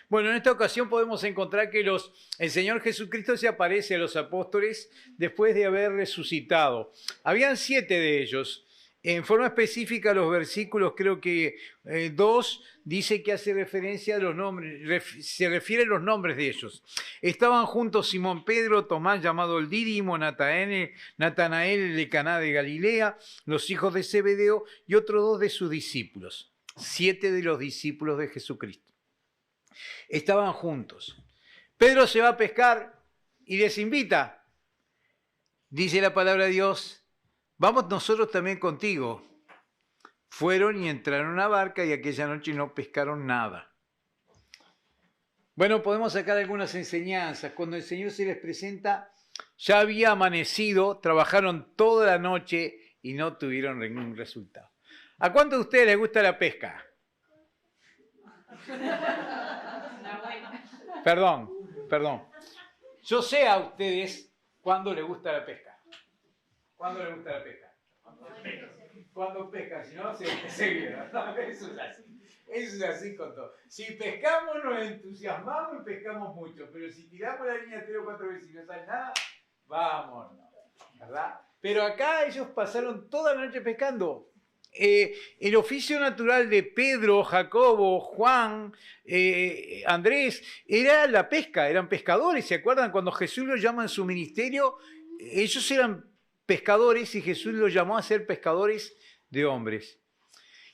Bueno, en esta ocasión podemos encontrar que el Señor Jesucristo se aparece a los apóstoles después de haber resucitado. Habían 7 de ellos. En forma específica, los versículos, creo que 2, dice que hace referencia a los nombres, se refiere a los nombres de ellos. Estaban juntos Simón Pedro, Tomás llamado el Dídimo, Natanael de Caná de Galilea, los hijos de Zebedeo y otros 2 de sus discípulos. 7 de los discípulos de Jesucristo. Estaban juntos. Pedro se va a pescar y les invita. Dice la palabra de Dios, vamos nosotros también contigo. Fueron y entraron en una barca y aquella noche no pescaron nada. Bueno, podemos sacar algunas enseñanzas. Cuando el Señor se les presenta, ya había amanecido, trabajaron toda la noche y no tuvieron ningún resultado. ¿A cuántos de ustedes les gusta la pesca? Perdón. Yo sé a ustedes cuándo les gusta la pesca. ¿Cuándo les gusta la pesca? Cuando pescan, si no, se viera. Eso es así con todo. Si pescamos, nos entusiasmamos y pescamos mucho. Pero si tiramos la línea 3 o 4 veces y no sale nada, vámonos. ¿Verdad? Pero acá ellos pasaron toda la noche pescando. El oficio natural de Pedro, Jacobo, Juan, Andrés, era la pesca, eran pescadores. ¿Se acuerdan cuando Jesús los llama en su ministerio? Ellos eran pescadores y Jesús los llamó a ser pescadores de hombres.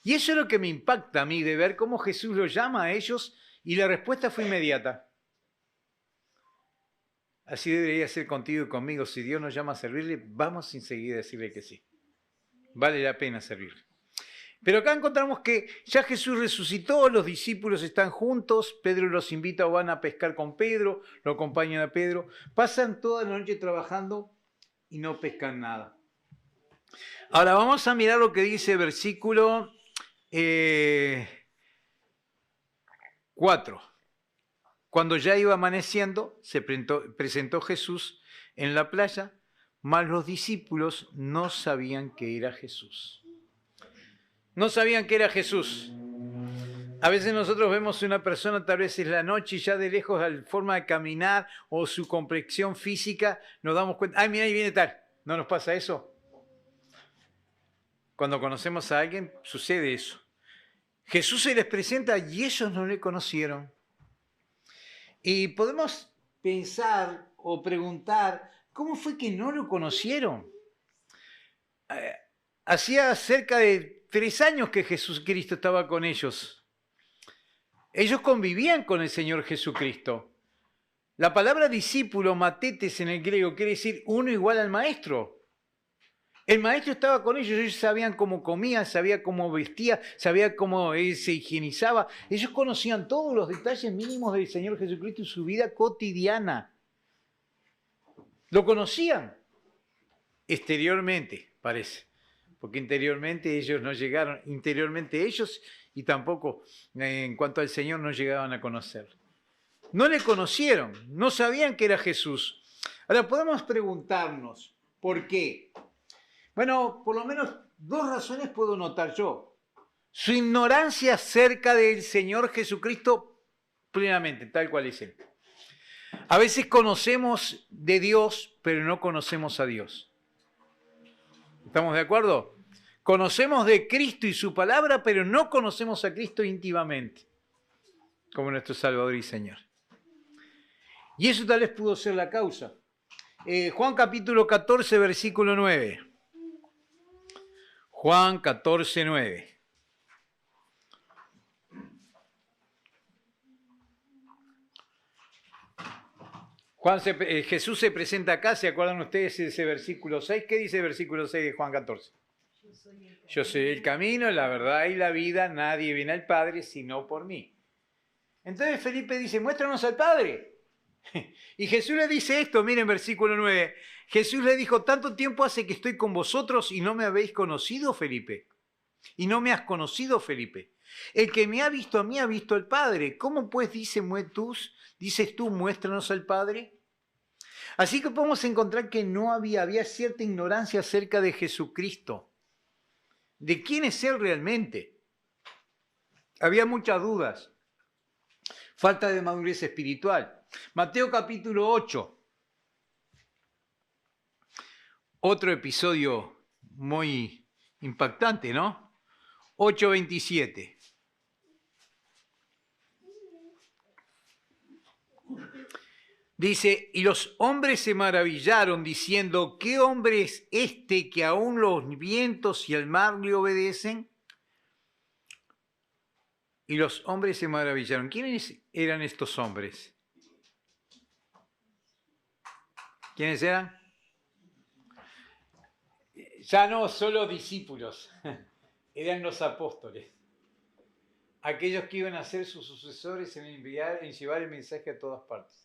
Y eso es lo que me impacta a mí, de ver cómo Jesús los llama a ellos y la respuesta fue inmediata. Así debería ser contigo y conmigo. Si Dios nos llama a servirle, vamos enseguida a decirle que sí. Vale la pena servirle. Pero acá encontramos que ya Jesús resucitó, los discípulos están juntos, Pedro los invita o van a pescar con Pedro, lo acompañan a Pedro, pasan toda la noche trabajando y no pescan nada. Ahora vamos a mirar lo que dice versículo 4. Cuando ya iba amaneciendo, se presentó Jesús en la playa, mas los discípulos no sabían que era Jesús. No sabían que era Jesús. A veces nosotros vemos una persona, tal vez es la noche, y ya de lejos, la forma de caminar o su complexión física, nos damos cuenta, ay, mira, ahí viene tal. ¿No nos pasa eso? Cuando conocemos a alguien, sucede eso. Jesús se les presenta y ellos no le conocieron. Y podemos pensar o preguntar, ¿cómo fue que no lo conocieron? Hacía cerca de 3 años que Jesucristo estaba con ellos. Ellos convivían con el Señor Jesucristo. La palabra discípulo, matetes en el griego, quiere decir uno igual al maestro. El maestro estaba con ellos sabían cómo comía, sabían cómo vestía, sabían cómo se higienizaba. Ellos conocían todos los detalles mínimos del Señor Jesucristo y su vida cotidiana. Lo conocían exteriormente, parece. Porque interiormente ellos no llegaron, interiormente ellos y tampoco en cuanto al Señor no llegaban a conocer. No le conocieron, no sabían que era Jesús. Ahora podemos preguntarnos, ¿por qué? Bueno, por lo menos 2 razones puedo notar yo. Su ignorancia acerca del Señor Jesucristo plenamente, tal cual es Él. A veces conocemos de Dios, pero no conocemos a Dios. ¿Estamos de acuerdo? Conocemos de Cristo y su palabra, pero no conocemos a Cristo íntimamente, como nuestro Salvador y Señor. Y eso tal vez pudo ser la causa. Juan capítulo 14, versículo 9. Juan 14, 9. Jesús se presenta acá, ¿se acuerdan ustedes de ese versículo 6? ¿Qué dice el versículo 6 de Juan 14? Yo soy el camino, la verdad y la vida, nadie viene al Padre sino por mí. Entonces Felipe dice, muéstranos al Padre. Y Jesús le dice esto, miren versículo 9. Jesús le dijo, tanto tiempo hace que estoy con vosotros y no me habéis conocido, Felipe. Y no me has conocido, Felipe. El que me ha visto a mí ha visto al Padre. ¿Cómo pues dices tú, muéstranos al Padre? Así que podemos encontrar que había cierta ignorancia acerca de Jesucristo. ¿De quién es Él realmente? Había muchas dudas. falta de madurez espiritual. Mateo capítulo 8, otro episodio muy impactante, ¿no? 8:27. Dice, y los hombres se maravillaron diciendo, ¿qué hombre es este que aún los vientos y el mar le obedecen? Y los hombres se maravillaron. ¿Quiénes eran estos hombres? ¿Quiénes eran? Ya no solo discípulos, eran los apóstoles. Aquellos que iban a ser sus sucesores en llevar el mensaje a todas partes.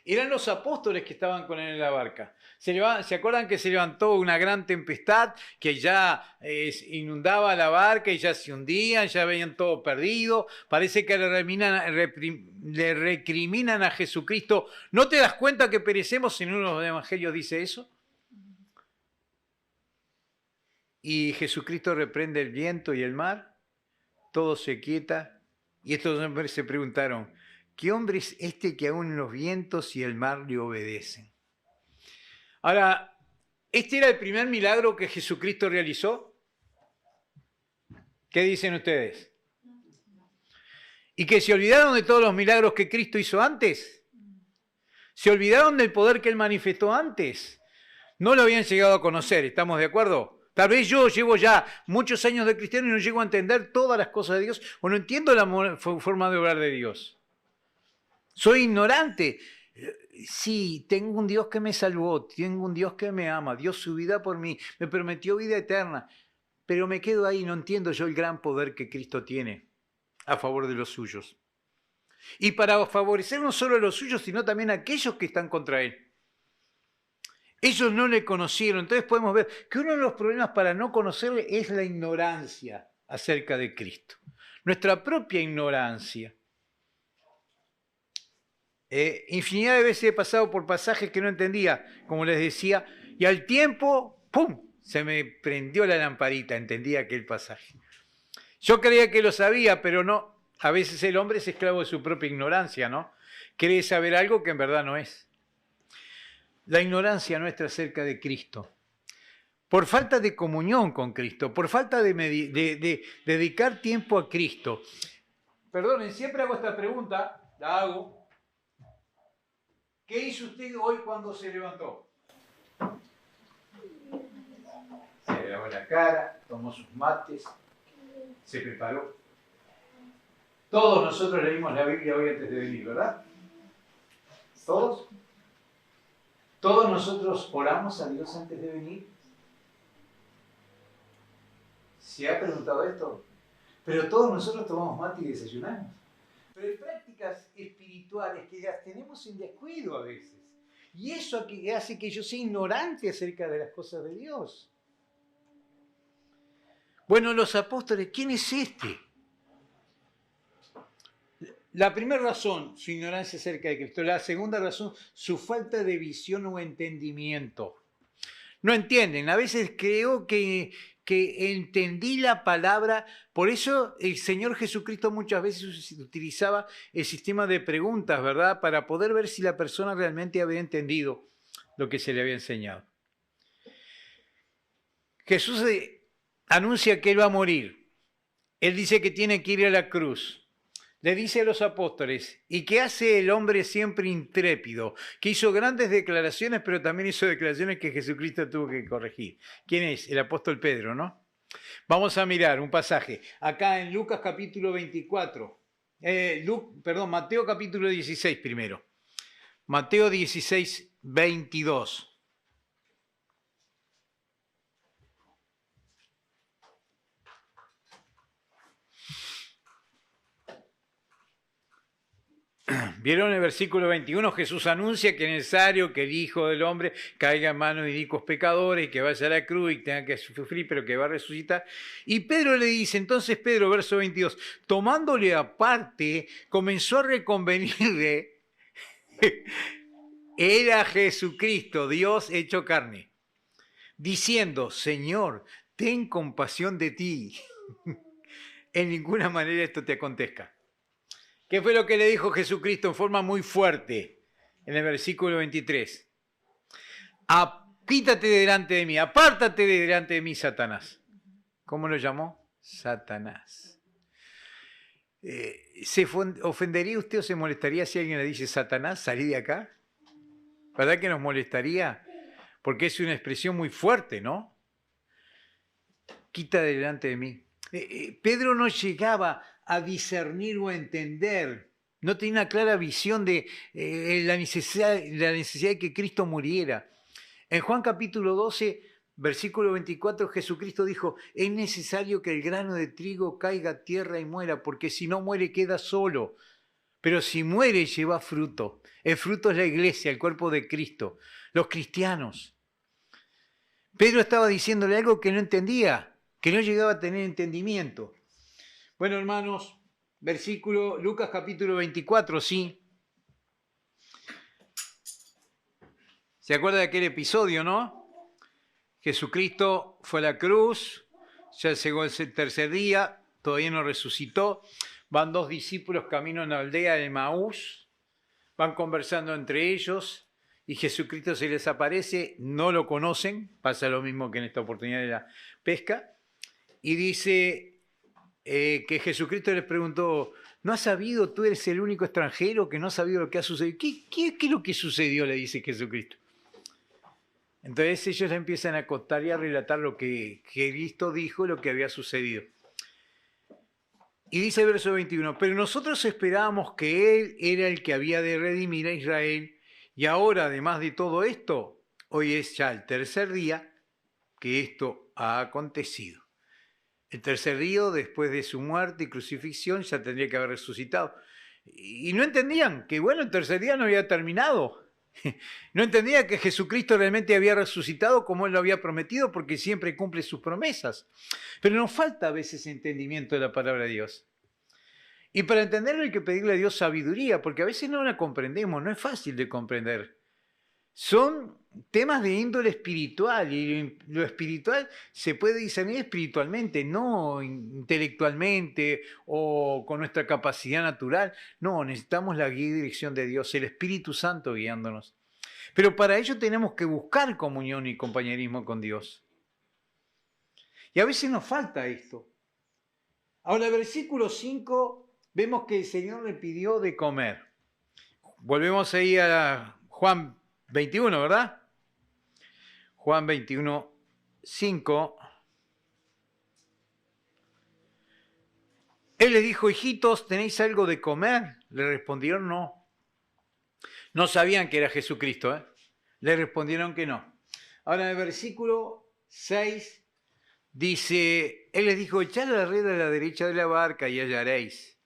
Eran los apóstoles que estaban con él en la barca. ¿Se acuerdan que se levantó una gran tempestad que ya inundaba la barca y ya se hundían, ya veían todo perdido? Parece que le recriminan a Jesucristo. ¿No te das cuenta que perecemos? En uno de los evangelios dice eso. Y Jesucristo reprende el viento y el mar. Todo se quieta. Y estos hombres se preguntaron, ¿qué hombre es este que aún los vientos y el mar le obedecen? Ahora, ¿este era el primer milagro que Jesucristo realizó? ¿Qué dicen ustedes? ¿Y que se olvidaron de todos los milagros que Cristo hizo antes? ¿Se olvidaron del poder que Él manifestó antes? No lo habían llegado a conocer, ¿estamos de acuerdo? Tal vez yo llevo ya muchos años de cristiano y no llego a entender todas las cosas de Dios o no entiendo la forma de obrar de Dios. Soy ignorante. Sí, tengo un Dios que me salvó, tengo un Dios que me ama, dio su vida por mí, me prometió vida eterna, pero me quedo ahí, no entiendo yo el gran poder que Cristo tiene a favor de los suyos. Y para favorecer no solo a los suyos, sino también a aquellos que están contra Él. Ellos no le conocieron, entonces podemos ver que uno de los problemas para no conocerle es la ignorancia acerca de Cristo. Nuestra propia ignorancia. Infinidad de veces he pasado por pasajes que no entendía, como les decía, y al tiempo, ¡pum!, se me prendió la lamparita, entendía aquel pasaje. Yo creía que lo sabía, pero no. A veces el hombre es esclavo de su propia ignorancia, ¿no? Cree saber algo que en verdad no es. La ignorancia nuestra acerca de Cristo. Por falta de comunión con Cristo, por falta de dedicar tiempo a Cristo. Perdonen, siempre hago esta pregunta, la hago. ¿Qué hizo usted hoy cuando se levantó? Se lavó la cara, tomó sus mates, se preparó. Todos nosotros leímos la Biblia hoy antes de venir, ¿verdad? ¿Todos? ¿Todos nosotros oramos a Dios antes de venir? ¿Se ha preguntado esto? Pero todos nosotros tomamos mate y desayunamos. Pero hay prácticas espirituales que las tenemos en descuido a veces. Y eso hace que yo sea ignorante acerca de las cosas de Dios. Bueno, los apóstoles, ¿quién es este? La primera razón, su ignorancia acerca de Cristo. La segunda razón, su falta de visión o entendimiento. No entienden. A veces creo que entendí la palabra. Por eso el Señor Jesucristo muchas veces utilizaba el sistema de preguntas, ¿verdad? Para poder ver si la persona realmente había entendido lo que se le había enseñado. Jesús anuncia que Él va a morir. Él dice que tiene que ir a la cruz. Le dice a los apóstoles, ¿y qué hace el hombre siempre intrépido? Que hizo grandes declaraciones, pero también hizo declaraciones que Jesucristo tuvo que corregir. ¿Quién es? El apóstol Pedro, ¿no? Vamos a mirar un pasaje. Acá en Lucas capítulo 24. Mateo capítulo 16 primero. Mateo 16, 22. ¿Vieron el versículo 21? Jesús anuncia que es necesario que el Hijo del Hombre caiga en manos de inicuos pecadores y que vaya a la cruz y tenga que sufrir, pero que va a resucitar. Y Pedro le dice, entonces Pedro, verso 22, tomándole aparte, comenzó a reconvenirle, era Jesucristo, Dios hecho carne, diciendo, Señor, ten compasión de ti. En ninguna manera esto te acontezca. ¿Qué fue lo que le dijo Jesucristo en forma muy fuerte en el versículo 23? Quítate de delante de mí, apártate de delante de mí, Satanás. ¿Cómo lo llamó? Satanás. ¿Se ofendería usted o se molestaría si alguien le dice Satanás, salí de acá? ¿Verdad que nos molestaría? Porque es una expresión muy fuerte, ¿no? Quita de delante de mí. Pedro no llegaba a discernir o a entender, no tenía una clara visión de la necesidad de que Cristo muriera. En Juan capítulo 12, versículo 24, Jesucristo dijo, es necesario que el grano de trigo caiga a tierra y muera, porque si no muere queda solo, pero si muere lleva fruto. El fruto es la iglesia, el cuerpo de Cristo, los cristianos. Pedro estaba diciéndole algo que no entendía, que no llegaba a tener entendimiento. Bueno, hermanos, versículo Lucas capítulo 24, sí. ¿Se acuerda de aquel episodio, no? Jesucristo fue a la cruz, ya llegó el tercer día, todavía no resucitó. Van dos discípulos camino a la aldea de Emaús, van conversando entre ellos y Jesucristo se les aparece, no lo conocen, pasa lo mismo que en esta oportunidad de la pesca, y dice que Jesucristo les preguntó, ¿no has sabido, tú eres el único extranjero que no ha sabido lo que ha sucedido? ¿Qué es lo que sucedió? Le dice Jesucristo. Entonces ellos empiezan a contar y a relatar lo que Cristo dijo, lo que había sucedido. Y dice el verso 21, pero nosotros esperábamos que Él era el que había de redimir a Israel, y ahora, además de todo esto, hoy es ya el tercer día que esto ha acontecido. El tercer día, después de su muerte y crucifixión, ya tendría que haber resucitado. Y no entendían que, bueno, el tercer día no había terminado. No entendía que Jesucristo realmente había resucitado como Él lo había prometido, porque siempre cumple sus promesas. Pero nos falta a veces entendimiento de la palabra de Dios. Y para entenderlo hay que pedirle a Dios sabiduría, porque a veces no la comprendemos, no es fácil de comprender. Son temas de índole espiritual, y lo espiritual se puede discernir espiritualmente, no intelectualmente o con nuestra capacidad natural. No, necesitamos la guía y dirección de Dios, el Espíritu Santo guiándonos. Pero para ello tenemos que buscar comunión y compañerismo con Dios. Y a veces nos falta esto. Ahora, el versículo 5, vemos que el Señor le pidió de comer. Volvemos ahí a Juan 21, ¿verdad? Juan 21, 5. Él les dijo, hijitos, ¿tenéis algo de comer? Le respondieron no. No sabían que era Jesucristo, ¿eh? Le respondieron que no. Ahora en el versículo 6 dice, Él les dijo, echad la red a la derecha de la barca y hallaréis.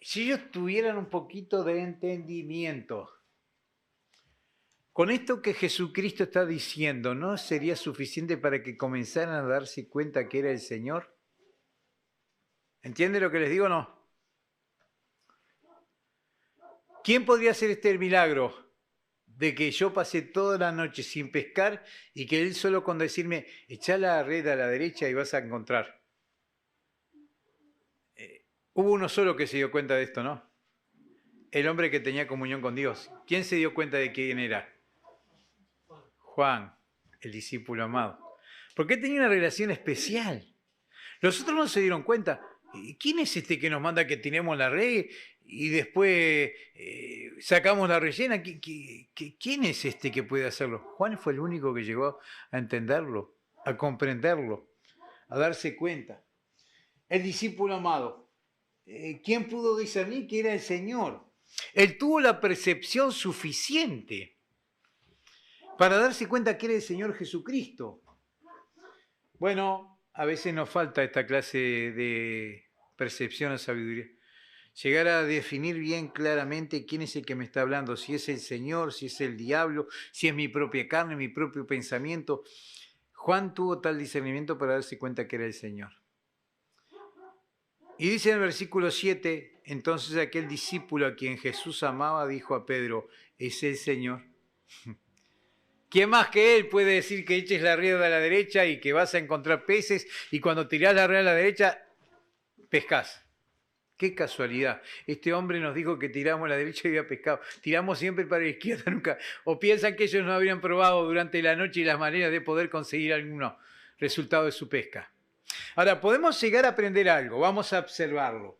Si ellos tuvieran un poquito de entendimiento, con esto que Jesucristo está diciendo, ¿no sería suficiente para que comenzaran a darse cuenta que era el Señor? ¿Entiende lo que les digo o no? ¿Quién podría hacer este milagro de que yo pasé toda la noche sin pescar y que Él solo con decirme, echá la red a la derecha y vas a encontrar? Hubo uno solo que se dio cuenta de esto, ¿no? El hombre que tenía comunión con Dios. ¿Quién se dio cuenta de quién era? Juan, el discípulo amado. Porque tenía una relación especial. Los otros no se dieron cuenta. ¿Quién es este que nos manda que tiremos la red y después sacamos la rellena? ¿Quién es este que puede hacerlo? Juan fue el único que llegó a entenderlo, a comprenderlo, a darse cuenta. El discípulo amado. ¿Quién pudo discernir que era el Señor? Él tuvo la percepción suficiente para darse cuenta que era el Señor Jesucristo. Bueno, a veces nos falta esta clase de percepción o sabiduría. Llegar a definir bien claramente quién es el que me está hablando, si es el Señor, si es el diablo, si es mi propia carne, mi propio pensamiento. Juan tuvo tal discernimiento para darse cuenta que era el Señor. Y dice en el versículo 7, entonces aquel discípulo a quien Jesús amaba dijo a Pedro, ¿es el Señor? ¿Quién más que Él puede decir que eches la red a la derecha y que vas a encontrar peces y cuando tirás la red a la derecha, pescás? qué casualidad. Este hombre nos dijo que tiramos a la derecha y había pescado. Tiramos siempre para la izquierda, nunca. O piensan que ellos no habrían probado durante la noche y las maneras de poder conseguir algún resultado de su pesca. Ahora, podemos llegar a aprender algo, vamos a observarlo.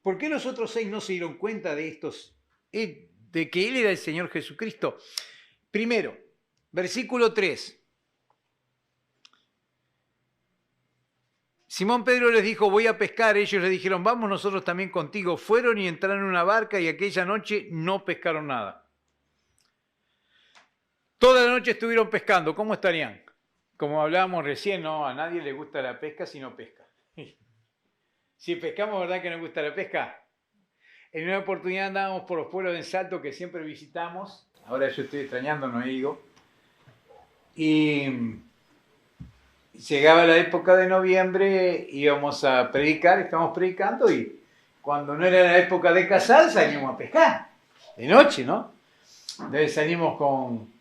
¿Por qué los otros 6 no se dieron cuenta de estos, de que Él era el Señor Jesucristo? Primero, versículo 3. Simón Pedro les dijo, voy a pescar. Ellos le dijeron, vamos nosotros también contigo. Fueron y entraron en una barca y aquella noche no pescaron nada. Toda la noche estuvieron pescando. ¿Cómo estarían? Como hablábamos recién, no, a nadie le gusta la pesca si no pesca. Si pescamos, ¿verdad que nos gusta la pesca? En una oportunidad andábamos por los pueblos de Salto que siempre visitamos. Ahora yo estoy extrañando, no he ido. Y llegaba la época de noviembre, íbamos a predicar, estábamos predicando y cuando no era la época de cazar salíamos a pescar. De noche, ¿no? Entonces salimos con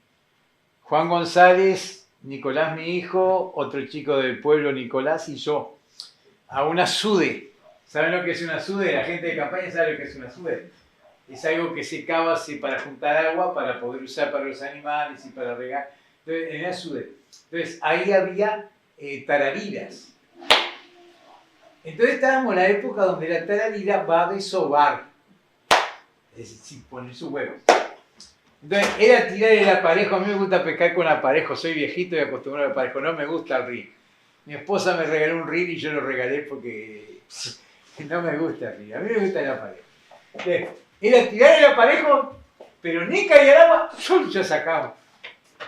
Juan González, Nicolás mi hijo, otro chico del pueblo Nicolás y yo a una sude. ¿Saben lo que es una sude? La gente de campaña sabe lo que es una sude. Es algo que se cava para juntar agua, para poder usar para los animales y para regar. Entonces, en la sude. Entonces, ahí había tarariras. Entonces estábamos en la época donde la tararira va a desovar. Es decir, poner sus huevos. Entonces, era tirar el aparejo. A mí me gusta pescar con aparejo. Soy viejito y acostumbrado al aparejo. No me gusta el reel. Mi esposa me regaló un reel y yo lo regalé porque no me gusta el reel. A mí me gusta el aparejo. Entonces, era tirar el aparejo, pero ni caía el agua, ya sacamos.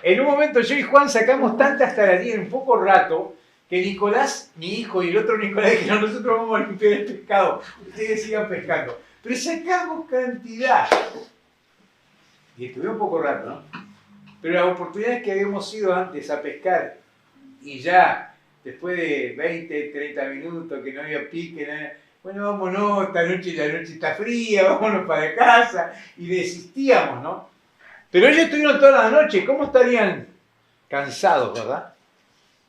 En un momento yo y Juan sacamos tantas tarariras en poco rato que Nicolás, mi hijo, y el otro Nicolás dijeron, nosotros vamos a limpiar el pescado, ustedes sigan pescando. Pero sacamos cantidad. Y estuve un poco rato, ¿no? Pero las oportunidades que habíamos ido antes a pescar y ya después de 20, 30 minutos que no había pique, no había... Bueno, vámonos, esta noche la noche está fría, vámonos para casa. Y desistíamos, ¿no? Pero ellos estuvieron toda la noche. ¿Cómo estarían? Cansados, ¿verdad?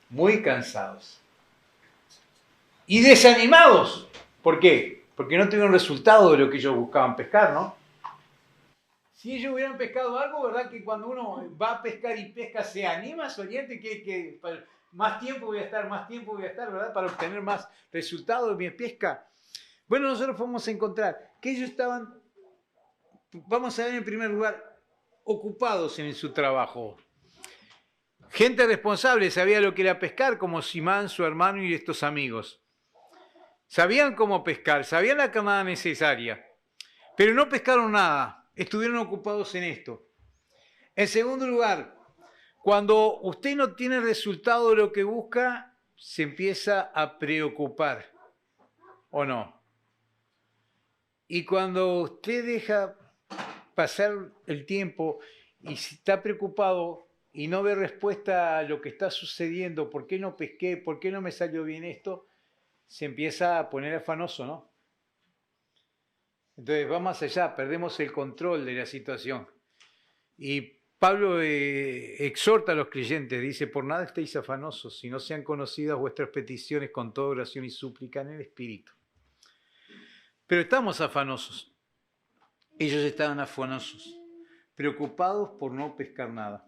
Muy cansados. Y desanimados. ¿Por qué? Porque no tuvieron resultado de lo que ellos buscaban pescar, ¿no? Si ellos hubieran pescado algo, ¿verdad? Que cuando uno va a pescar y pesca se anima, se oriente, que más tiempo voy a estar, ¿verdad? Para obtener más resultados de mi pesca. Bueno, nosotros vamos a encontrar que ellos estaban, vamos a ver en primer lugar, ocupados en su trabajo. Gente responsable, sabía lo que era pescar, como Simán, su hermano y estos amigos. Sabían cómo pescar, sabían la camada necesaria, pero no pescaron nada, estuvieron ocupados en esto. En segundo lugar, cuando usted no tiene resultado de lo que busca, se empieza a preocupar, ¿o no? Y cuando usted deja pasar el tiempo y está preocupado y no ve respuesta a lo que está sucediendo, ¿por qué no pesqué? ¿Por qué no me salió bien esto? Se empieza a poner afanoso, ¿no? Entonces va más allá, perdemos el control de la situación. Y Pablo exhorta a los creyentes, dice, por nada estéis afanosos, si no sean conocidas vuestras peticiones con toda oración y súplica en el Espíritu. Pero estamos afanosos. Ellos estaban afanosos, preocupados por no pescar nada.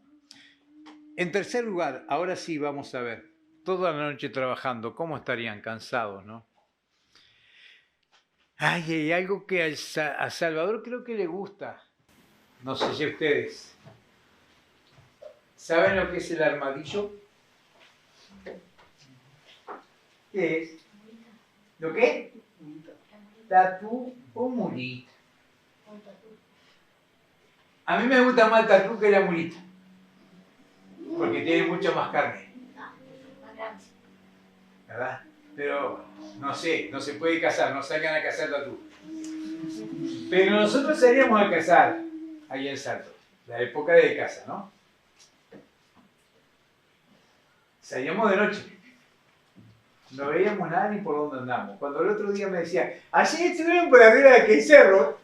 En tercer lugar, ahora sí vamos a ver, toda la noche trabajando, ¿cómo estarían? Cansados, ¿no? Ay, hay algo que a Salvador creo que le gusta. No sé si ustedes. ¿Saben lo que es el armadillo? ¿Qué es? ¿Lo qué? ¿Tatú o mulita? A mí me gusta más el tatú que la mulita. Porque tiene mucha más carne. ¿Verdad? Pero no sé, no se puede cazar, no salgan a cazar tatú. Pero nosotros salíamos a cazar ahí en Salto, la época de caza, ¿no? Salíamos de noche. No veíamos nada ni por dónde andamos. Cuando el otro día me decía, allí estuvieron por arriba de aquel cerro,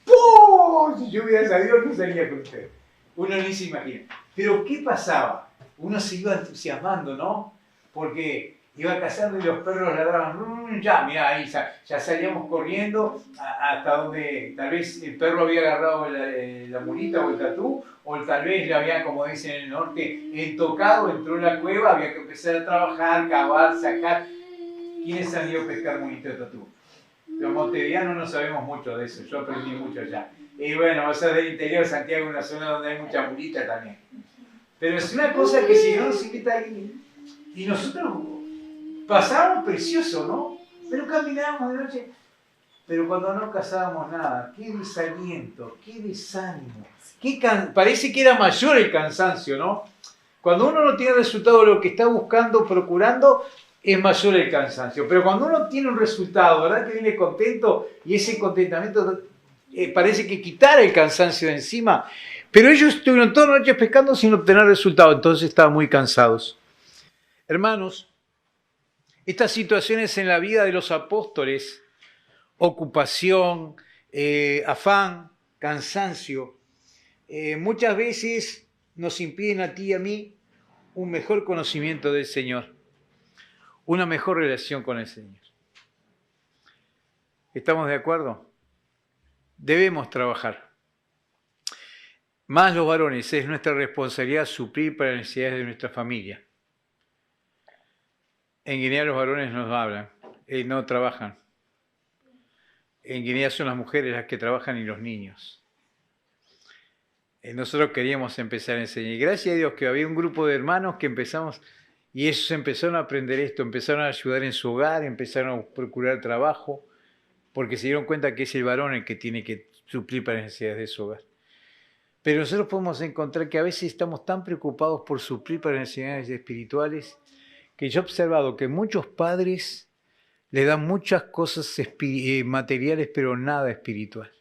¡pum! Si yo hubiera sabido, no salía con usted. Uno ni se imagina. Pero ¿qué pasaba? Uno se iba entusiasmando, ¿no? Porque Iba cazando y los perros ladraban, ya, mirá, ahí ya salíamos corriendo hasta donde tal vez el perro había agarrado la mulita o el tatú, o tal vez le había, como dicen en el norte, entocado, entró en la cueva, había que empezar a trabajar, cavar, sacar. ¿Quiénes han ido a pescar mulita o tatú? Los montevideanos no sabemos mucho de eso, yo aprendí mucho allá. Y bueno, vos sos del interior de Santiago, una zona donde hay mucha mulita también. Pero es una cosa que si no nos invita alguien, y nosotros pasábamos precioso, ¿no? Pero caminábamos de noche. Pero cuando no cazábamos nada, qué desaliento, qué desánimo. Parece que era mayor el cansancio, ¿no? Cuando uno no tiene resultado de lo que está buscando, procurando, es mayor el cansancio. Pero cuando uno tiene un resultado, ¿verdad? Que viene contento y ese contentamiento parece que quitara el cansancio de encima. Pero ellos estuvieron toda la noche pescando sin obtener resultado, entonces estaban muy cansados. Hermanos, estas situaciones en la vida de los apóstoles, ocupación, afán, cansancio, muchas veces nos impiden a ti y a mí un mejor conocimiento del Señor, una mejor relación con el Señor. ¿Estamos de acuerdo? Debemos trabajar. Más los varones, es nuestra responsabilidad suplir para las necesidades de nuestra familia. En Guinea los varones nos hablan, no trabajan. En Guinea son las mujeres las que trabajan y los niños. Nosotros queríamos empezar a enseñar. Y gracias a Dios que había un grupo de hermanos que empezamos, y ellos empezaron a aprender esto, empezaron a ayudar en su hogar, empezaron a procurar trabajo, porque se dieron cuenta que es el varón el que tiene que suplir para las necesidades de su hogar. Pero nosotros podemos encontrar que a veces estamos tan preocupados por suplir para las necesidades espirituales, que yo he observado que muchos padres le dan muchas cosas materiales, pero nada espiritual.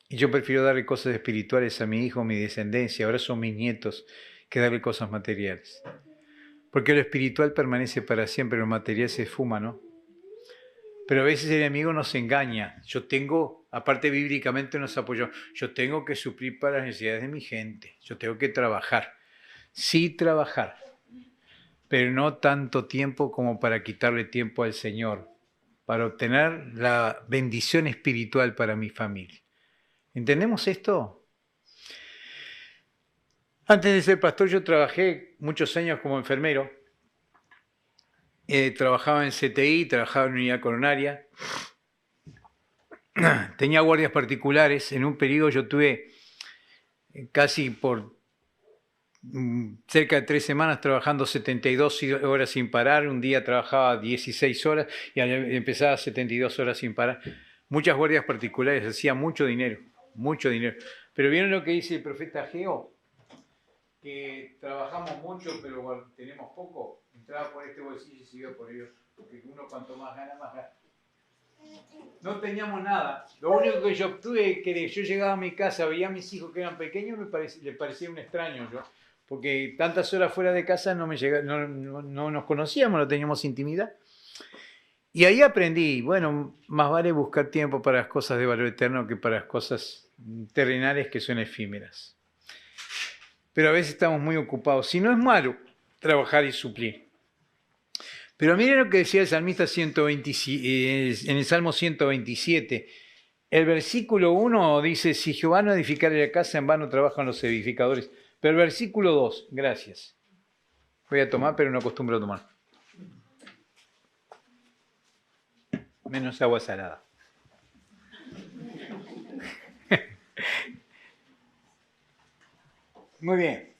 Y yo prefiero darle cosas espirituales a mi hijo, a mi descendencia, ahora son mis nietos, que darle cosas materiales. Porque lo espiritual permanece para siempre, lo material se esfuma, ¿no? Pero a veces el enemigo nos engaña. Yo tengo, aparte bíblicamente nos apoyó, yo tengo que suplir para las necesidades de mi gente, yo tengo que trabajar. Sí trabajar, pero no tanto tiempo como para quitarle tiempo al Señor, para obtener la bendición espiritual para mi familia. ¿Entendemos esto? Antes de ser pastor yo trabajé muchos años como enfermero. Trabajaba en CTI, trabajaba en unidad coronaria. Tenía guardias particulares. En un periodo yo tuve casi por cerca de 3 semanas trabajando 72 horas sin parar. Un día trabajaba 16 horas y empezaba 72 horas sin parar. Muchas guardias particulares, hacía mucho dinero, mucho dinero. Pero ¿vieron lo que dice el profeta Ageo? Que trabajamos mucho, pero tenemos poco. Entraba por este bolsillo y se iba por ellos. Porque uno cuanto más gana, más gasta. No teníamos nada. Lo único que yo obtuve, que yo llegaba a mi casa, veía a mis hijos que eran pequeños, les parecía un extraño yo. Porque tantas horas fuera de casa no nos conocíamos, no teníamos intimidad. Y ahí aprendí, bueno, más vale buscar tiempo para las cosas de valor eterno que para las cosas terrenales que son efímeras. Pero a veces estamos muy ocupados. Si no es malo trabajar y suplir. Pero miren lo que decía el salmista 127, en el Salmo 127. El versículo 1 dice, si Jehová no edificare la casa, en vano trabajan los edificadores. Pero el versículo 2, gracias. Voy a tomar, pero no acostumbro a tomar. Menos agua salada. Muy bien.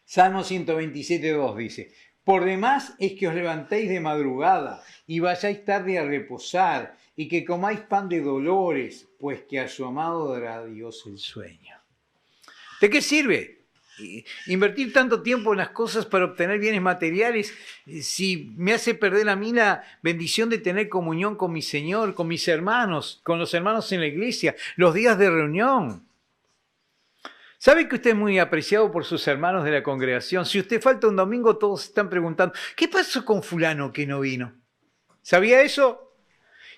Salmo 127, 2 dice, por demás es que os levantéis de madrugada y vayáis tarde a reposar y que comáis pan de dolores, pues que a su amado dará Dios el sueño. ¿De qué sirve invertir tanto tiempo en las cosas para obtener bienes materiales si me hace perder a mí la bendición de tener comunión con mi Señor, con mis hermanos, con los hermanos en la iglesia, los días de reunión? ¿Sabe que usted es muy apreciado por sus hermanos de la congregación? Si usted falta un domingo, todos están preguntando, ¿qué pasó con fulano que no vino? ¿Sabía eso?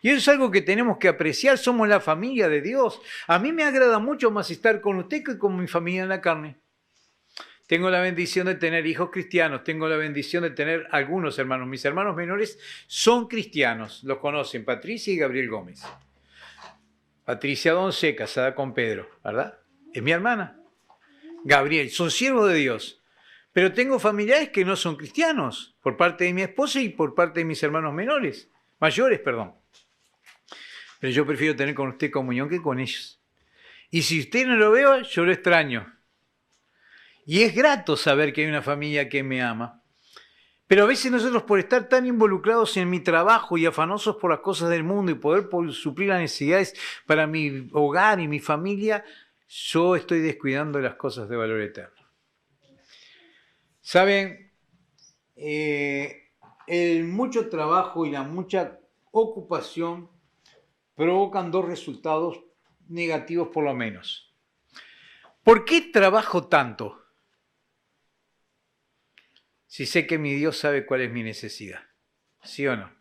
Y eso es algo que tenemos que apreciar, somos la familia de Dios. A mí me agrada mucho más estar con usted que con mi familia en la carne. tengo la bendición de tener hijos cristianos, tengo la bendición de tener algunos hermanos. Mis hermanos menores son cristianos, los conocen, Patricia y Gabriel Gómez. Patricia Donce, casada con Pedro, ¿verdad? Es mi hermana. Gabriel, son siervos de Dios. Pero tengo familiares que no son cristianos, por parte de mi esposa y por parte de mis hermanos mayores. Pero yo prefiero tener con usted comunión que con ellos. Y si usted no lo veo, yo lo extraño. Y es grato saber que hay una familia que me ama. Pero a veces nosotros, por estar tan involucrados en mi trabajo y afanosos por las cosas del mundo y poder suplir las necesidades para mi hogar y mi familia, yo estoy descuidando las cosas de valor eterno. Saben, el mucho trabajo y la mucha ocupación provocan dos resultados negativos por lo menos. ¿Por qué trabajo tanto? Si sé que mi Dios sabe cuál es mi necesidad. ¿Sí o no?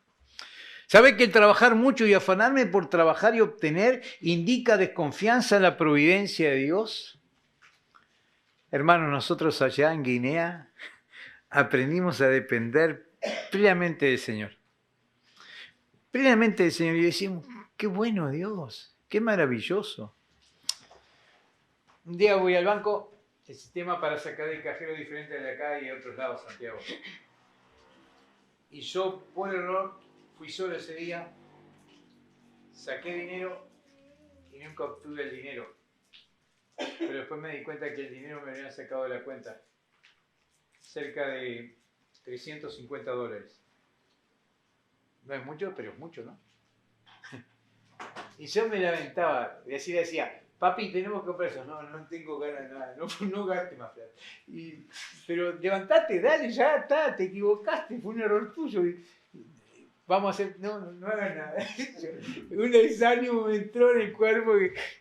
¿Sabe que el trabajar mucho y afanarme por trabajar y obtener indica desconfianza en la providencia de Dios? Hermanos, nosotros allá en Guinea aprendimos a depender plenamente del Señor. Plenamente del Señor. Y decimos, qué bueno Dios, qué maravilloso. Un día voy al banco, el sistema para sacar el cajero diferente de acá y de otros lados, Santiago. Y yo, por error, fui solo ese día, saqué dinero y nunca obtuve el dinero. Pero después me di cuenta que el dinero me habían sacado de la cuenta. Cerca de $350. No es mucho, pero es mucho, ¿no? Y yo me lamentaba, y así decía, papi, tenemos que comprar eso. No, no tengo ganas de nada, no gaste más plata. Pero levantate, dale, ya está, te equivocaste, fue un error tuyo. Vamos a hacer, no hagas nada. Un desánimo me entró en el cuerpo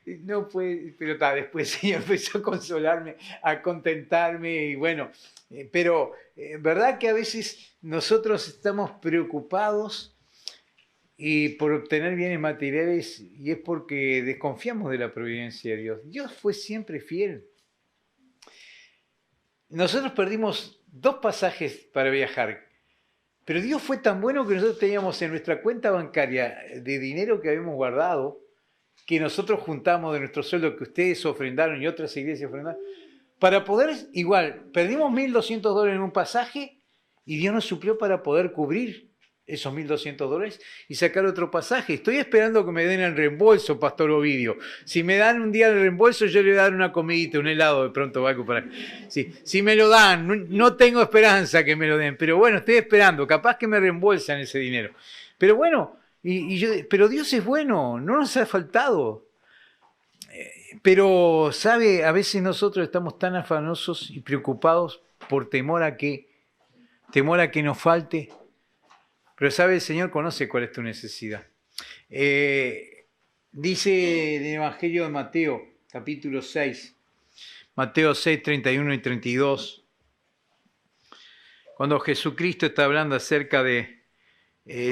que no puede, pero después el Señor empezó a consolarme, a contentarme y bueno, pero verdad que a veces nosotros estamos preocupados y por obtener bienes materiales y es porque desconfiamos de la providencia de Dios. Dios fue siempre fiel. Nosotros perdimos 2 pasajes para viajar, pero Dios fue tan bueno que nosotros teníamos en nuestra cuenta bancaria de dinero que habíamos guardado, que nosotros juntamos de nuestro sueldo que ustedes ofrendaron y otras iglesias ofrendaron, para poder, igual, perdimos $1.200 en un pasaje y Dios nos suplió para poder cubrir esos $1.200 y sacar otro pasaje. Estoy esperando que me den el reembolso, Pastor Ovidio. Si me dan un día el reembolso, yo le voy a dar una comidita, un helado de pronto o algo para... Sí, si me lo dan, no tengo esperanza que me lo den, pero bueno, estoy esperando, capaz que me reembolsan ese dinero. Pero bueno, pero Dios es bueno, no nos ha faltado. Pero, ¿sabe? A veces nosotros estamos tan afanosos y preocupados por temor a que nos falte. Pero, ¿sabe? El Señor conoce cuál es tu necesidad. Dice el Evangelio de Mateo, capítulo 6, Mateo 6, 31 y 32, cuando Jesucristo está hablando acerca de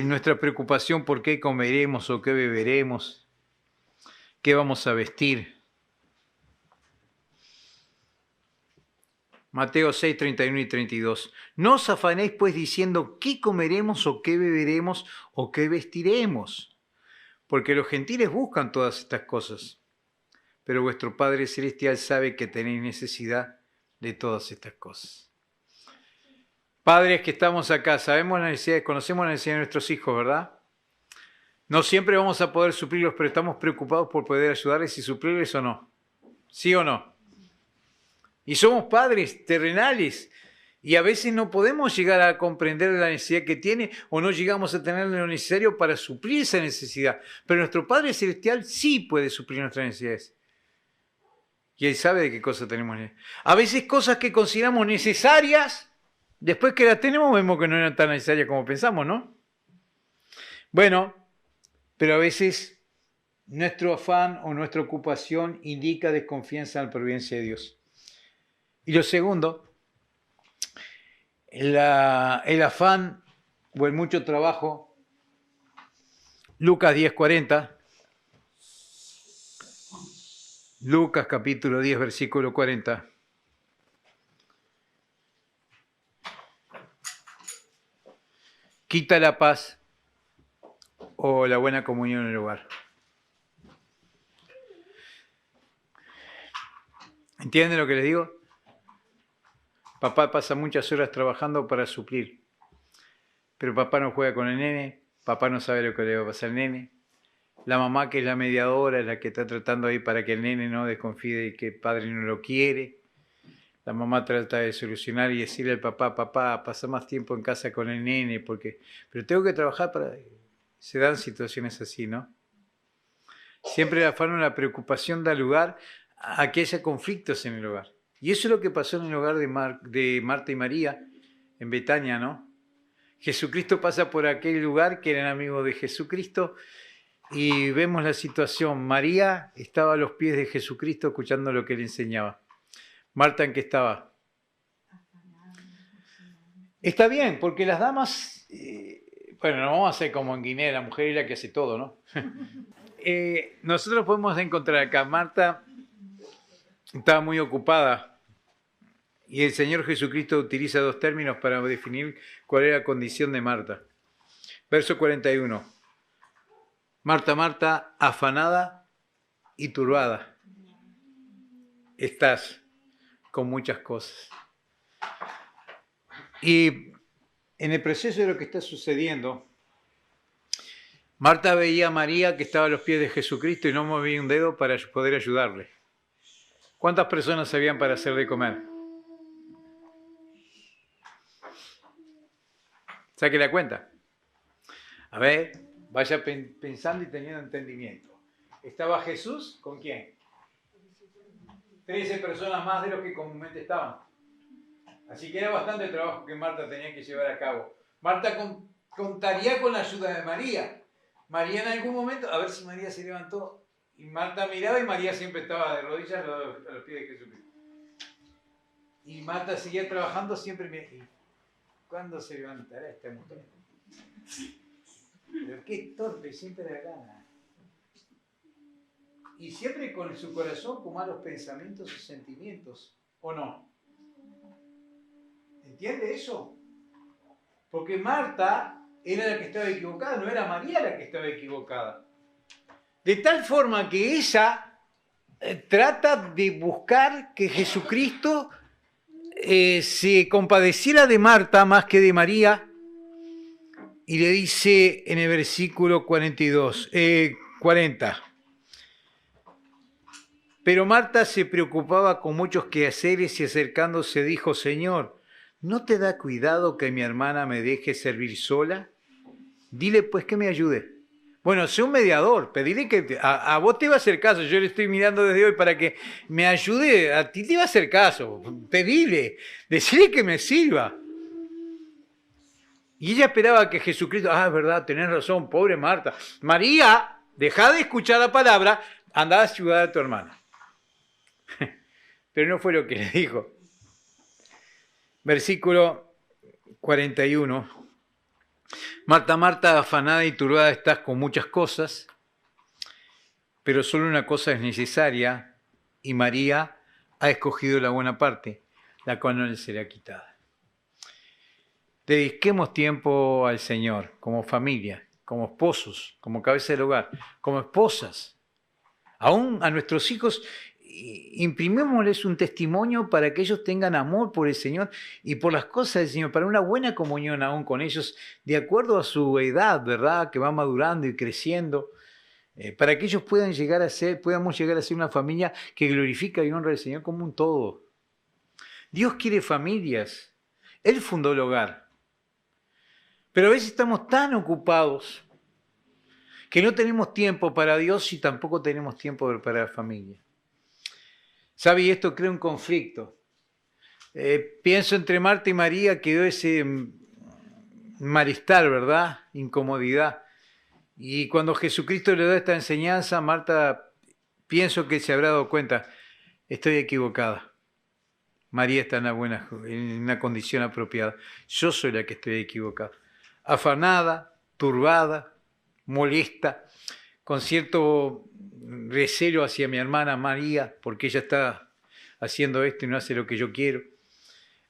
nuestra preocupación por qué comeremos o qué beberemos, qué vamos a vestir. Mateo 6, 31 y 32. No os afanéis pues diciendo qué comeremos o qué beberemos o qué vestiremos, porque los gentiles buscan todas estas cosas, pero vuestro Padre Celestial sabe que tenéis necesidad de todas estas cosas. Padres que estamos acá, sabemos las necesidades, conocemos las necesidades de nuestros hijos, ¿verdad? No siempre vamos a poder suplirlos, pero estamos preocupados por poder ayudarles y suplirles o no. ¿Sí o no? Y somos padres terrenales y a veces no podemos llegar a comprender la necesidad que tiene o no llegamos a tener lo necesario para suplir esa necesidad. Pero nuestro Padre Celestial sí puede suplir nuestras necesidades. Y Él sabe de qué cosas tenemos. A veces cosas que consideramos necesarias, después que las tenemos vemos que no eran tan necesarias como pensamos, ¿no? Bueno, pero a veces nuestro afán o nuestra ocupación indica desconfianza en la providencia de Dios. Y lo segundo, el afán o el mucho trabajo, Lucas 10:40, Lucas capítulo 10, versículo 40. quita la paz o la buena comunión en el hogar. ¿Entienden lo que les digo? Papá pasa muchas horas trabajando para suplir, pero papá no juega con el nene, papá no sabe lo que le va a pasar al nene. La mamá, que es la mediadora, es la que está tratando ahí para que el nene no desconfíe de que el padre no lo quiere. La mamá trata de solucionar y decirle al papá, papá, pasa más tiempo en casa con el nene, pero tengo que trabajar para... Se dan situaciones así, ¿no? Siempre el afán o la preocupación da lugar a que haya conflictos en el hogar. Y eso es lo que pasó en el hogar de Marta y María, en Betania, ¿no? Jesucristo pasa por aquel lugar que eran amigos de Jesucristo y vemos la situación. María estaba a los pies de Jesucristo escuchando lo que él enseñaba. Marta, ¿en qué estaba? Está bien, porque las damas, bueno, no vamos a hacer como en Guinea, la mujer es la que hace todo, ¿no? Nosotros podemos encontrar acá, Marta estaba muy ocupada y el Señor Jesucristo utiliza dos términos para definir cuál era la condición de Marta. Verso 41. Marta, Marta, afanada y turbada, estás con muchas cosas. Y en el proceso de lo que está sucediendo, Marta veía a María que estaba a los pies de Jesucristo y no movía un dedo para poder ayudarle. ¿Cuántas personas habían para hacer de comer? Saque la cuenta. A ver, vaya pensando y teniendo entendimiento. ¿Estaba Jesús con quién? 13 personas más de los que comúnmente estaban. Así que era bastante trabajo que Marta tenía que llevar a cabo. Marta contaría con la ayuda de María. María en algún momento, a ver si María se levantó, y Marta miraba y María siempre estaba de rodillas a los pies de Jesucristo. Y Marta seguía trabajando siempre. ¿Y cuándo se levantará esta mujer? Pero qué torpe, siempre la gana. Y siempre con su corazón con malos pensamientos y sentimientos, ¿o no? ¿Entiende eso? Porque Marta era la que estaba equivocada, no era María la que estaba equivocada. De tal forma que ella trata de buscar que Jesucristo se compadeciera de Marta más que de María, y le dice en el versículo 40. Pero Marta se preocupaba con muchos quehaceres y acercándose dijo, Señor, ¿no te da cuidado que mi hermana me deje servir sola? Dile pues que me ayude. Bueno, sé un mediador, pedile que a vos te va a hacer caso, yo le estoy mirando desde hoy para que me ayude, a ti te va a hacer caso, pedile, decile que me sirva. Y ella esperaba que Jesucristo, es verdad, tenés razón, pobre Marta. María, dejá de escuchar la palabra, andá a ayudar a tu hermana. Pero no fue lo que le dijo. Versículo 41. Marta, Marta, afanada y turbada estás con muchas cosas, pero solo una cosa es necesaria, y María ha escogido la buena parte, la cual no le será quitada. Dediquemos tiempo al Señor, como familia, como esposos, como cabeza del hogar, como esposas. Aún a nuestros hijos, imprimémosles un testimonio para que ellos tengan amor por el Señor y por las cosas del Señor, para una buena comunión aún con ellos, de acuerdo a su edad, ¿verdad? Que va madurando y creciendo, para que ellos podamos llegar a ser una familia que glorifica y honra al Señor como un todo. Dios quiere familias. Él fundó el hogar. Pero a veces estamos tan ocupados que no tenemos tiempo para Dios y tampoco tenemos tiempo para la familia. ¿Sabe? Y esto crea un conflicto. Pienso entre Marta y María quedó ese malestar, ¿verdad? Incomodidad. Y cuando Jesucristo le da esta enseñanza, Marta pienso que se habrá dado cuenta, estoy equivocada. María está en una condición apropiada. Yo soy la que estoy equivocada. Afanada, turbada, molesta, con cierto recelo hacia mi hermana María, porque ella está haciendo esto y no hace lo que yo quiero.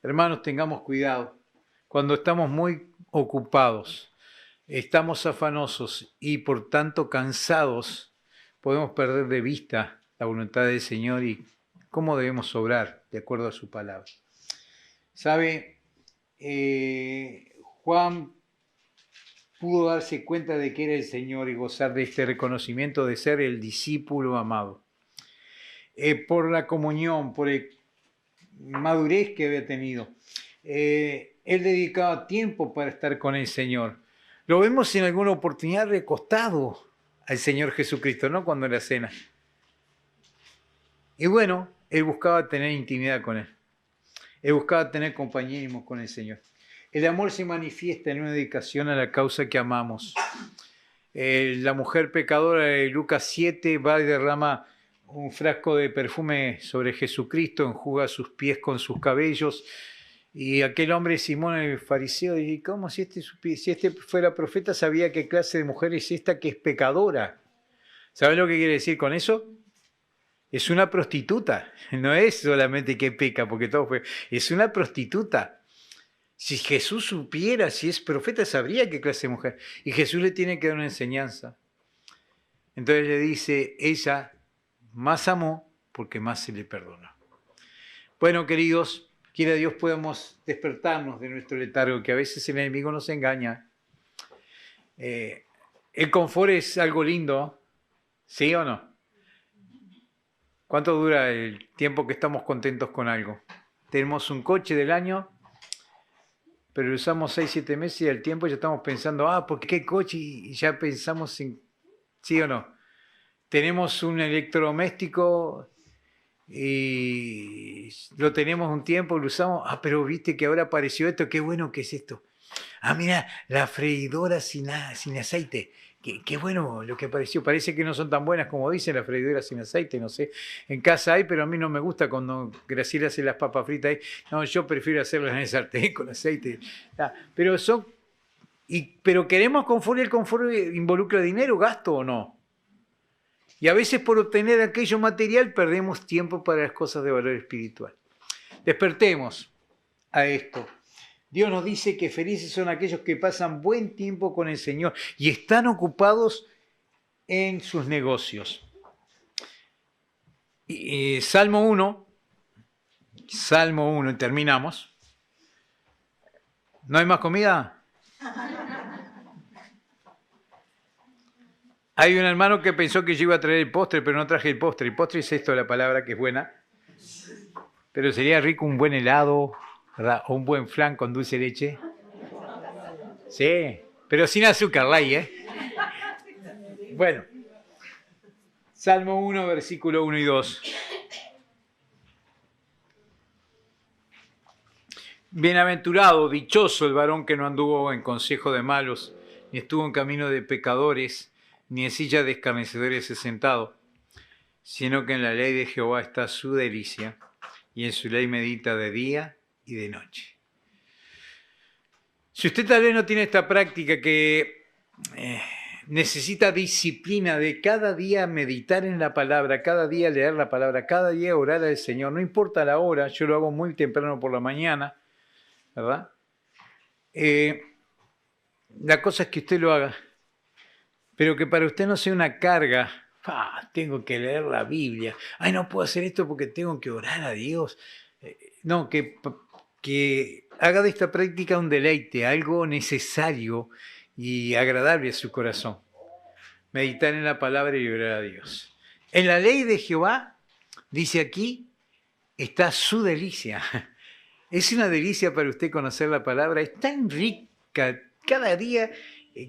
Hermanos, tengamos cuidado. Cuando estamos muy ocupados, estamos afanosos y por tanto cansados, podemos perder de vista la voluntad del Señor y cómo debemos obrar de acuerdo a su palabra. ¿Sabe? Juan pudo darse cuenta de que era el Señor y gozar de este reconocimiento de ser el discípulo amado. Por la comunión, por la madurez que había tenido. Él dedicaba tiempo para estar con el Señor. Lo vemos en alguna oportunidad recostado al Señor Jesucristo, ¿no? Cuando era cena. Y bueno, él buscaba tener intimidad con Él. Él buscaba tener compañerismo con el Señor. El amor se manifiesta en una dedicación a la causa que amamos. La mujer pecadora de Lucas 7 va y derrama un frasco de perfume sobre Jesucristo, enjuga sus pies con sus cabellos. Y aquel hombre, Simón el fariseo, dice, ¿cómo si este fuera profeta sabía qué clase de mujer es esta que es pecadora? ¿Sabes lo que quiere decir con eso? Es una prostituta, no es solamente que peca, porque todo fue, es una prostituta. Si Jesús supiera si es profeta, sabría qué clase de mujer. Y Jesús le tiene que dar una enseñanza. Entonces le dice, ella más amó porque más se le perdonó. Bueno, queridos, quiera Dios podamos despertarnos de nuestro letargo, que a veces el enemigo nos engaña. El confort es algo lindo, ¿sí o no? ¿Cuánto dura el tiempo que estamos contentos con algo? Tenemos un coche del año, pero lo usamos 6, 7 meses y al tiempo ya estamos pensando, ¿por qué coche? Y ya pensamos en, ¿sí o no? Tenemos un electrodoméstico y lo tenemos un tiempo, lo usamos, pero viste que ahora apareció esto, qué bueno que es esto. Mira, la freidora sin aceite. Qué bueno lo que apareció. Parece que no son tan buenas como dicen las freidoras sin aceite, no sé. En casa hay, pero a mí no me gusta cuando Graciela hace las papas fritas ahí. No, yo prefiero hacerlas en el sartén con aceite. Pero queremos confort, el confort involucra dinero, gasto o no. Y a veces por obtener aquello material perdemos tiempo para las cosas de valor espiritual. Despertemos a esto. Dios nos dice que felices son aquellos que pasan buen tiempo con el Señor y están ocupados en sus negocios. Salmo 1, y terminamos. ¿No hay más comida? Hay un hermano que pensó que yo iba a traer el postre, pero no traje el postre. El postre es esto, la palabra que es buena. Pero sería rico un buen helado, ¿verdad? O un buen flan con dulce de leche. Sí, pero sin azúcar, light, Bueno, Salmo 1, versículo 1 y 2. Bienaventurado, dichoso el varón que no anduvo en consejo de malos, ni estuvo en camino de pecadores, ni en silla de escarnecedores se sentado, sino que en la ley de Jehová está su delicia, y en su ley medita de día y de noche. Si usted tal vez no tiene esta práctica que necesita disciplina de cada día meditar en la palabra, cada día leer la palabra, cada día orar al Señor, no importa la hora, yo lo hago muy temprano por la mañana, ¿verdad? La cosa es que usted lo haga, pero que para usted no sea una carga. Tengo que leer la Biblia. No puedo hacer esto porque tengo que orar a Dios. No, que haga de esta práctica un deleite, algo necesario y agradable a su corazón. Meditar en la palabra y orar a Dios. En la ley de Jehová, dice aquí, está su delicia. Es una delicia para usted conocer la palabra, es tan rica. Cada día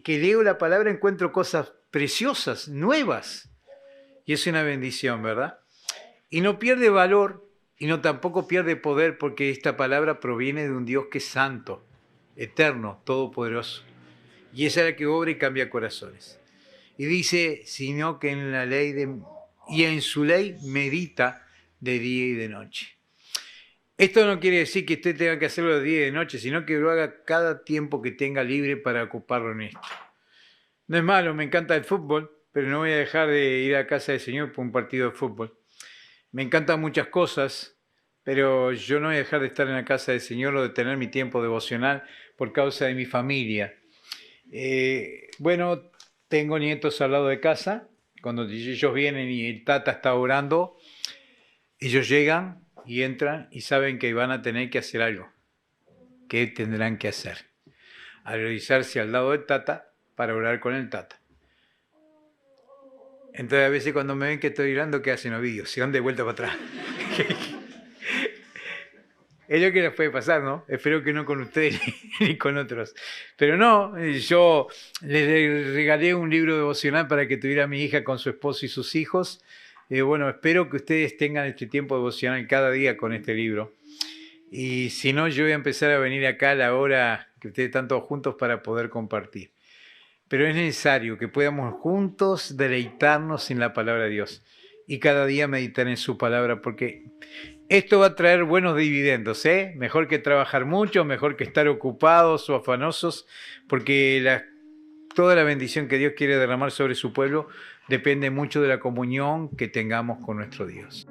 que leo la palabra encuentro cosas preciosas, nuevas. Y es una bendición, ¿verdad? Y no pierde valor y no tampoco pierde poder porque esta palabra proviene de un Dios que es santo, eterno, todopoderoso. Y esa es la que obra y cambia corazones. Y dice, sino que en la ley y en su ley medita de día y de noche. Esto no quiere decir que usted tenga que hacerlo de día y de noche, sino que lo haga cada tiempo que tenga libre para ocuparlo en esto. No es malo, me encanta el fútbol, pero no voy a dejar de ir a casa del Señor por un partido de fútbol. Me encantan muchas cosas, pero yo no voy a dejar de estar en la casa del Señor o de tener mi tiempo devocional por causa de mi familia. Bueno, tengo nietos al lado de casa. Cuando ellos vienen y el Tata está orando, ellos llegan y entran y saben que van a tener que hacer algo. ¿Qué tendrán que hacer? Realizarse al lado del Tata para orar con el Tata. Entonces a veces cuando me ven que estoy orando, ¿qué hacen? Ovidio, se van de vuelta para atrás. Es lo que les puede pasar, ¿no? Espero que no con ustedes ni con otros. Pero no, yo les regalé un libro devocional para que tuviera mi hija con su esposo y sus hijos. Bueno, espero que ustedes tengan este tiempo devocional cada día con este libro. Y si no, yo voy a empezar a venir acá a la hora que ustedes están todos juntos para poder compartir. Pero es necesario que podamos juntos deleitarnos en la palabra de Dios y cada día meditar en su palabra, porque esto va a traer buenos dividendos, ¿eh? Mejor que trabajar mucho, mejor que estar ocupados o afanosos, porque toda la bendición que Dios quiere derramar sobre su pueblo depende mucho de la comunión que tengamos con nuestro Dios.